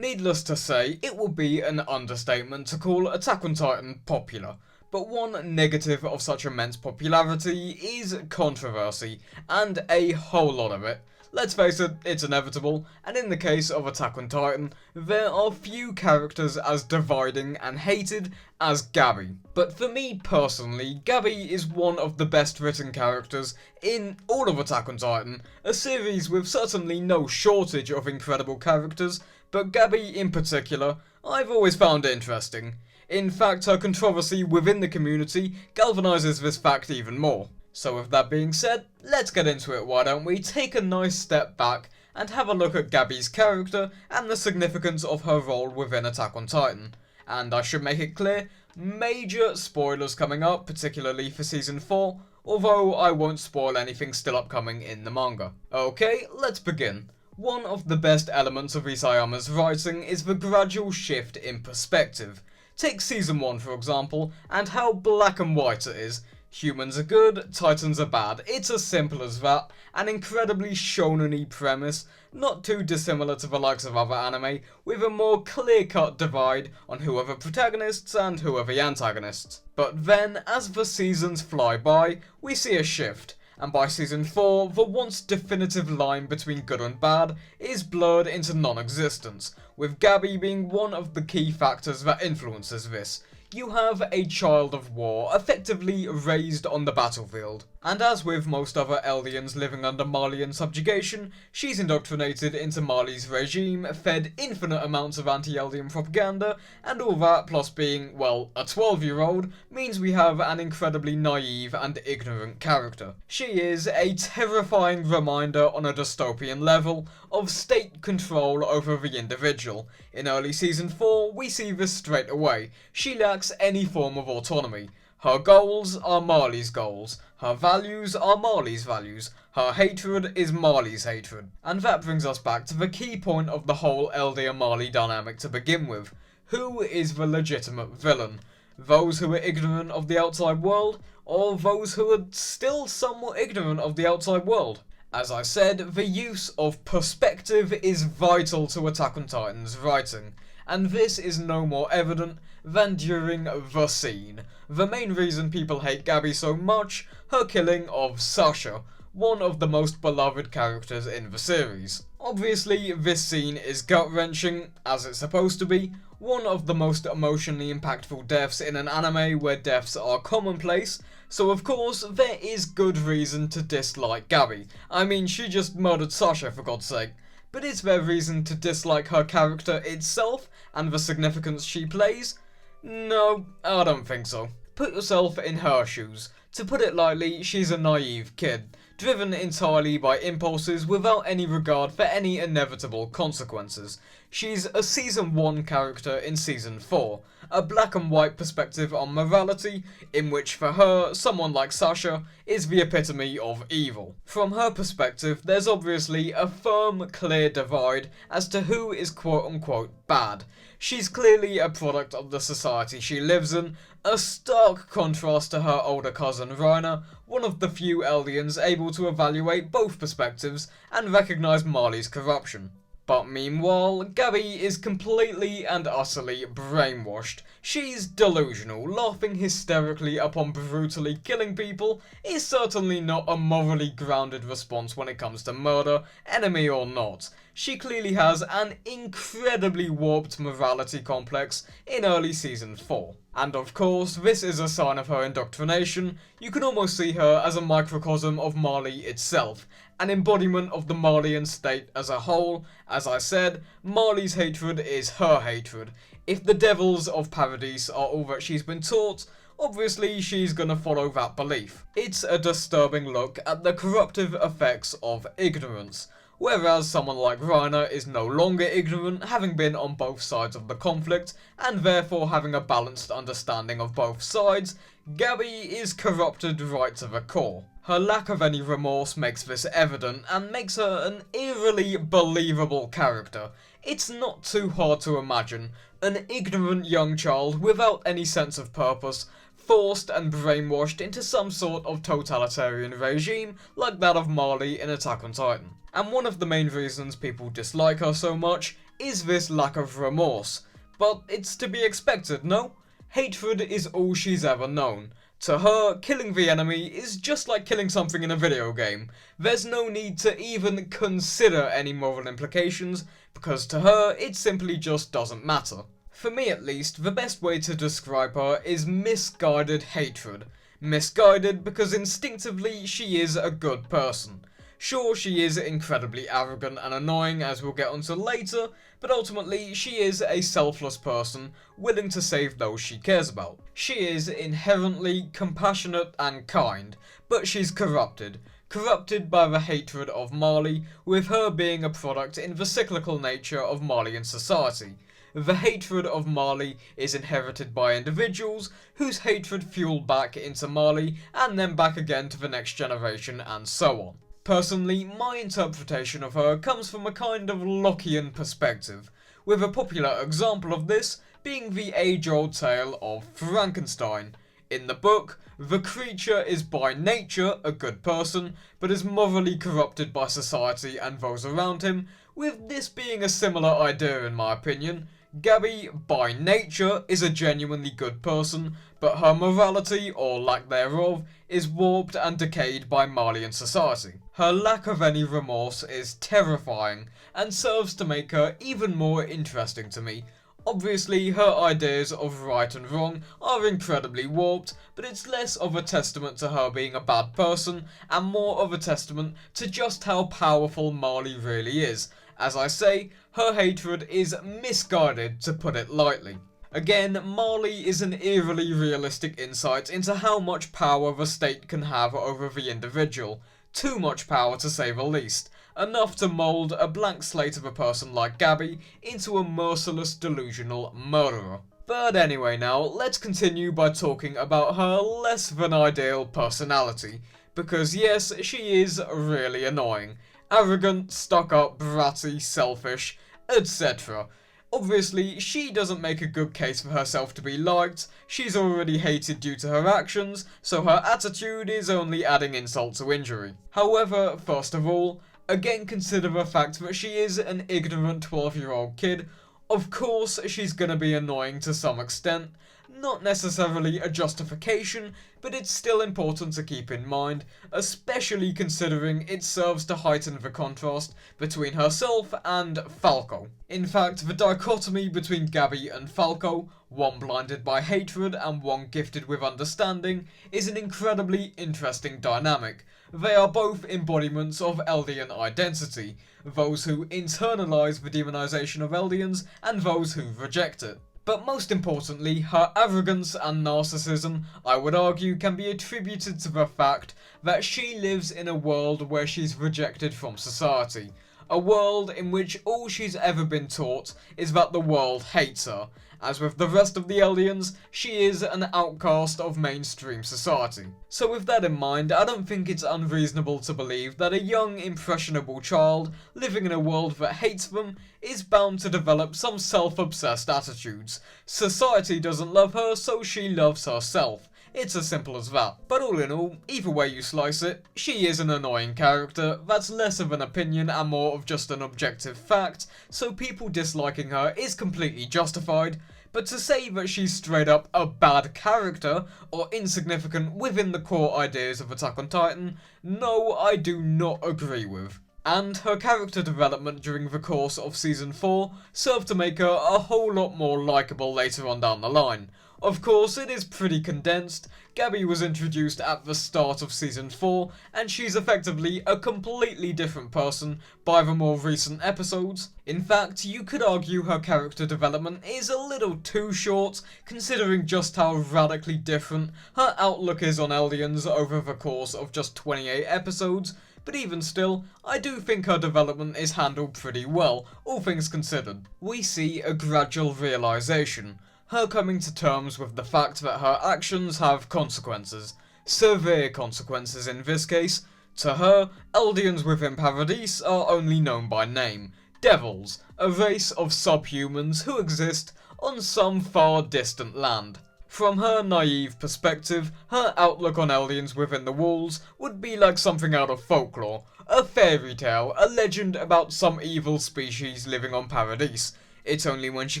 Needless to say, it would be an understatement to call Attack on Titan popular. But one negative of such immense popularity is controversy, and a whole lot of it. Let's face it, it's inevitable, and in the case of Attack on Titan, there are few characters as dividing and hated as Gabi. But for me personally, Gabi is one of the best written characters in all of Attack on Titan, a series with certainly no shortage of incredible characters, but Gabi in particular, I've always found interesting. In fact, her controversy within the community galvanizes this fact even more. So with that being said, let's get into it, why don't we? Take a nice step back and have a look at Gabi's character and the significance of her role within Attack on Titan. And I should make it clear, major spoilers coming up, particularly for Season 4, although I won't spoil anything still upcoming in the manga. Okay, let's begin. One of the best elements of Isayama's writing is the gradual shift in perspective. Take Season 1 for example, and how black and white it is. Humans are good, Titans are bad. It's as simple as that. An incredibly shonen-y premise, not too dissimilar to the likes of other anime, with a more clear-cut divide on who are the protagonists and who are the antagonists. But then, as the seasons fly by, we see a shift. And by Season 4, the once definitive line between good and bad is blurred into non-existence, with Gabi being one of the key factors that influences this. You have a child of war effectively raised on the battlefield, and as with most other Eldians living under Malian subjugation, she's indoctrinated into Mali's regime, fed infinite amounts of anti-Eldian propaganda, and all that plus being, well, a 12-year-old, means we have an incredibly naive and ignorant character. She is a terrifying reminder on a dystopian level of state control over the individual. In early Season 4, we see this straight away. She lacks any form of autonomy. Her goals are Marley's goals. Her values are Marley's values. Her hatred is Marley's hatred. And that brings us back to the key point of the whole Eldia-Marley dynamic to begin with. Who is the legitimate villain? Those who are ignorant of the outside world, or those who are still somewhat ignorant of the outside world? As I said, the use of perspective is vital to Attack on Titan's writing, and this is no more evident than during the scene. The main reason people hate Gabi so much, her killing of Sasha, one of the most beloved characters in the series. Obviously, this scene is gut-wrenching, as it's supposed to be, one of the most emotionally impactful deaths in an anime where deaths are commonplace, so of course there is good reason to dislike Gabi. I mean, she just murdered Sasha for God's sake. But is there reason to dislike her character itself and the significance she plays? No, I don't think so. Put yourself in her shoes. To put it lightly, she's a naive kid, driven entirely by impulses without any regard for any inevitable consequences. She's a Season 1 character in Season 4, a black and white perspective on morality, in which for her, someone like Sasha is the epitome of evil. From her perspective, there's obviously a firm, clear divide as to who is quote-unquote bad. She's clearly a product of the society she lives in, a stark contrast to her older cousin Reiner, one of the few Eldians able to evaluate both perspectives and recognise Marley's corruption. But meanwhile, Gabi is completely and utterly brainwashed. She's delusional. Laughing hysterically upon brutally killing people is certainly not a morally grounded response when it comes to murder, enemy or not. She clearly has an incredibly warped morality complex in early Season 4. And of course, this is a sign of her indoctrination. You can almost see her as a microcosm of Marley itself, an embodiment of the Marleyan state as a whole. As I said, Marley's hatred is her hatred. If the devils of Paradise are all that she's been taught, obviously she's gonna follow that belief. It's a disturbing look at the corruptive effects of ignorance. Whereas someone like Reiner is no longer ignorant, having been on both sides of the conflict, and therefore having a balanced understanding of both sides, Gabi is corrupted right to the core. Her lack of any remorse makes this evident, and makes her an eerily believable character. It's not too hard to imagine an ignorant young child without any sense of purpose, forced and brainwashed into some sort of totalitarian regime like that of Marley in Attack on Titan. And one of the main reasons people dislike her so much is this lack of remorse. But it's to be expected, no? Hatred is all she's ever known. To her, killing the enemy is just like killing something in a video game. There's no need to even consider any moral implications, because to her, it simply just doesn't matter. For me at least, the best way to describe her is misguided hatred. Misguided because instinctively she is a good person. Sure, she is incredibly arrogant and annoying, as we'll get onto later, but ultimately she is a selfless person, willing to save those she cares about. She is inherently compassionate and kind, but she's corrupted. Corrupted by the hatred of Marley, with her being a product in the cyclical nature of Marleyan society. The hatred of Marley is inherited by individuals, whose hatred fueled back into Marley, and then back again to the next generation, and so on. Personally, my interpretation of her comes from a kind of Lockean perspective, with a popular example of this being the age-old tale of Frankenstein. In the book, the creature is by nature a good person, but is morally corrupted by society and those around him, with this being a similar idea in my opinion. Gabi, by nature, is a genuinely good person, but her morality, or lack thereof, is warped and decayed by Marleyan society. Her lack of any remorse is terrifying, and serves to make her even more interesting to me. Obviously, her ideas of right and wrong are incredibly warped, but it's less of a testament to her being a bad person, and more of a testament to just how powerful Marley really is. As I say, her hatred is misguided, to put it lightly. Again, Marley is an eerily realistic insight into how much power the state can have over the individual. Too much power, to say the least. Enough to mould a blank slate of a person like Gabi into a merciless, delusional murderer. But anyway now, let's continue by talking about her less than ideal personality. Because yes, she is really annoying. Arrogant, stuck-up, bratty, selfish, etc. Obviously, she doesn't make a good case for herself to be liked, she's already hated due to her actions, so her attitude is only adding insult to injury. However, first of all, again consider the fact that she is an ignorant 12-year-old kid. Of course, she's gonna be annoying to some extent. Not necessarily a justification, but it's still important to keep in mind, especially considering it serves to heighten the contrast between herself and Falco. In fact, the dichotomy between Gabi and Falco, one blinded by hatred and one gifted with understanding, is an incredibly interesting dynamic. They are both embodiments of Eldian identity, those who internalize the demonization of Eldians and those who reject it. But most importantly, her arrogance and narcissism, I would argue, can be attributed to the fact that she lives in a world where she's rejected from society. A world in which all she's ever been taught is that the world hates her. As with the rest of the Eldians, she is an outcast of mainstream society. So with that in mind, I don't think it's unreasonable to believe that a young, impressionable child living in a world that hates them is bound to develop some self-obsessed attitudes. Society doesn't love her, so she loves herself. It's as simple as that. But all in all, either way you slice it, she is an annoying character that's less of an opinion and more of just an objective fact, so people disliking her is completely justified. But to say that she's straight up a bad character, or insignificant within the core ideas of Attack on Titan, no, I do not agree with. And her character development during the course of Season 4 served to make her a whole lot more likeable later on down the line. Of course, it is pretty condensed. Gabi was introduced at the start of Season 4, and she's effectively a completely different person by the more recent episodes. In fact, you could argue her character development is a little too short, considering just how radically different her outlook is on Eldians over the course of just 28 episodes. But even still, I do think her development is handled pretty well, all things considered. We see a gradual realization. Her coming to terms with the fact that her actions have consequences. Severe consequences in this case. To her, Eldians within Paradise are only known by name. Devils, a race of subhumans who exist on some far distant land. From her naive perspective, her outlook on Eldians within the walls would be like something out of folklore. a fairy tale, a legend about some evil species living on Paradise. It's only when she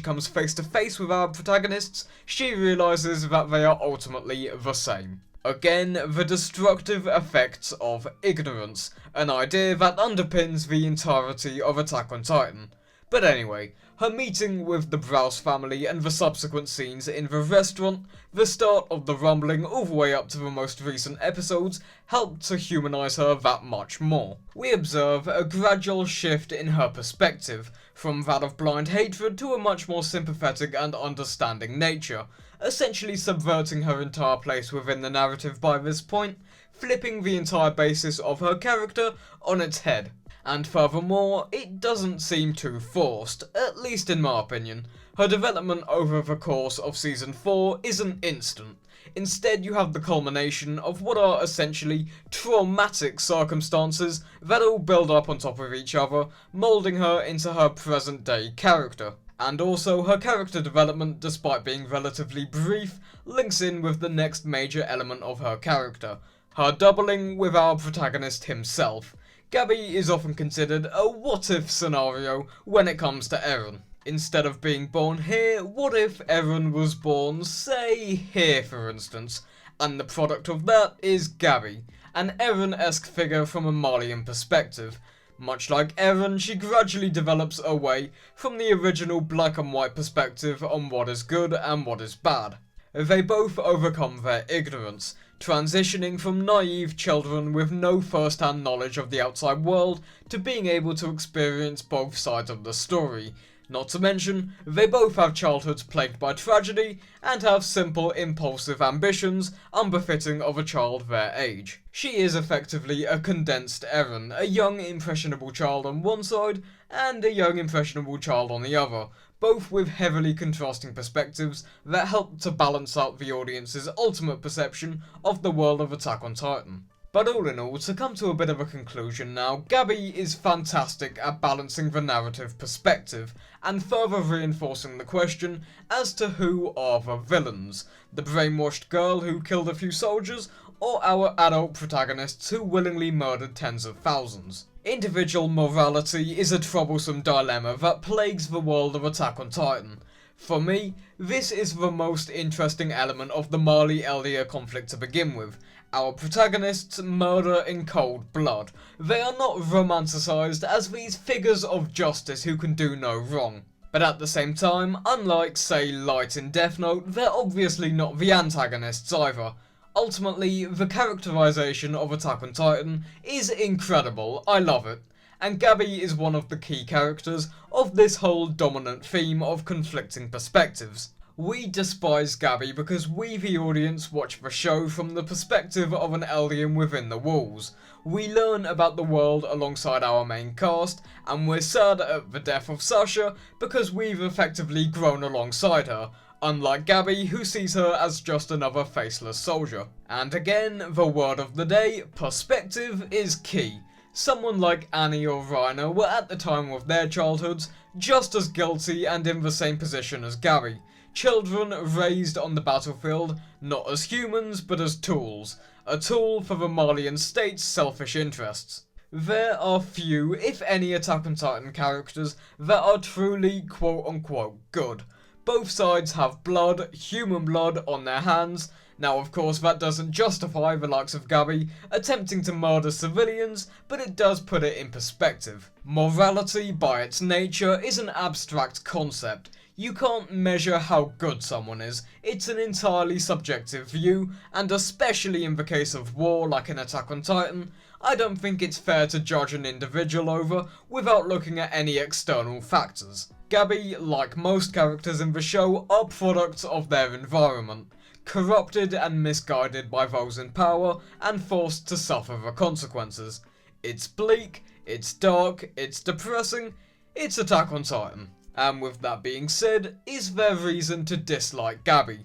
comes face to face with our protagonists, she realises that they are ultimately the same. Again, the destructive effects of ignorance, an idea that underpins the entirety of Attack on Titan. But anyway, her meeting with the Browse family and the subsequent scenes in the restaurant, the start of the rumbling all the way up to the most recent episodes, helped to humanise her that much more. We observe a gradual shift in her perspective, from that of blind hatred to a much more sympathetic and understanding nature, essentially subverting her entire place within the narrative by this point, flipping the entire basis of her character on its head. And furthermore, it doesn't seem too forced, at least in my opinion. Her development over the course of Season 4 isn't instant. Instead, you have the culmination of what are essentially traumatic circumstances that all build up on top of each other, moulding her into her present day character. And also, her character development, despite being relatively brief, links in with the next major element of her character, her doubling with our protagonist himself. Gabi is often considered a what-if scenario when it comes to Eren. Instead of being born here, what if Eren was born, say, here for instance, and the product of that is Gabi, an Eren-esque figure from a Malian perspective. Much like Eren, she gradually develops away from the original black and white perspective on what is good and what is bad. They both overcome their ignorance, transitioning from naive children with no first-hand knowledge of the outside world to being able to experience both sides of the story. Not to mention, they both have childhoods plagued by tragedy and have simple, impulsive ambitions unbefitting of a child their age. She is effectively a condensed Eren, a young, impressionable child on one side and a young, impressionable child on the other, both with heavily contrasting perspectives that help to balance out the audience's ultimate perception of the world of Attack on Titan. But all in all, to come to a bit of a conclusion now, Gabi is fantastic at balancing the narrative perspective, and further reinforcing the question as to who are the villains, the brainwashed girl who killed a few soldiers, or our adult protagonists who willingly murdered tens of thousands. Individual morality is a troublesome dilemma that plagues the world of Attack on Titan. For me, this is the most interesting element of the Marley-Eldia conflict to begin with. Our protagonists murder in cold blood. They are not romanticised as these figures of justice who can do no wrong. But at the same time, unlike, say, Light in Death Note, they're obviously not the antagonists either. Ultimately, the characterization of Attack on Titan is incredible, I love it, and Gabi is one of the key characters of this whole dominant theme of conflicting perspectives. We despise Gabi because we, the audience, watch the show from the perspective of an Eldian within the walls. We learn about the world alongside our main cast, and we're sad at the death of Sasha because we've effectively grown alongside her, unlike Gabi, who sees her as just another faceless soldier. And again, the word of the day, perspective is key. Someone like Annie or Reiner were at the time of their childhoods just as guilty and in the same position as Gabi. Children raised on the battlefield, not as humans but as tools. A tool for the Malian state's selfish interests. There are few, if any, Attack on Titan characters that are truly quote-unquote good. Both sides have blood, human blood, on their hands. Now of course that doesn't justify the likes of Gabi attempting to murder civilians, but it does put it in perspective. Morality by its nature is an abstract concept. You can't measure how good someone is, it's an entirely subjective view, and especially in the case of war like in Attack on Titan, I don't think it's fair to judge an individual over without looking at any external factors. Gabi, like most characters in the show, are products of their environment, corrupted and misguided by those in power and forced to suffer the consequences. It's bleak, it's dark, it's depressing, it's Attack on Titan. And with that being said, is there reason to dislike Gabi?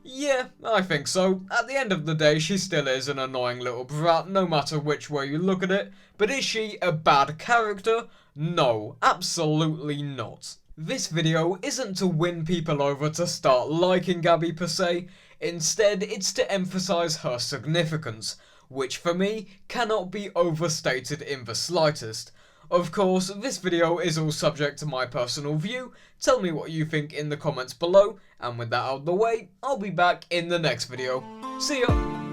Yeah, I think so. At the end of the day, she still is an annoying little brat no matter which way you look at it, but is she a bad character? No, absolutely not. This video isn't to win people over to start liking Gabi per se, instead it's to emphasise her significance. which for me cannot be overstated in the slightest. Of course, this video is all subject to my personal view. Tell me what you think in the comments below, and with that out of the way, I'll be back in the next video. See ya!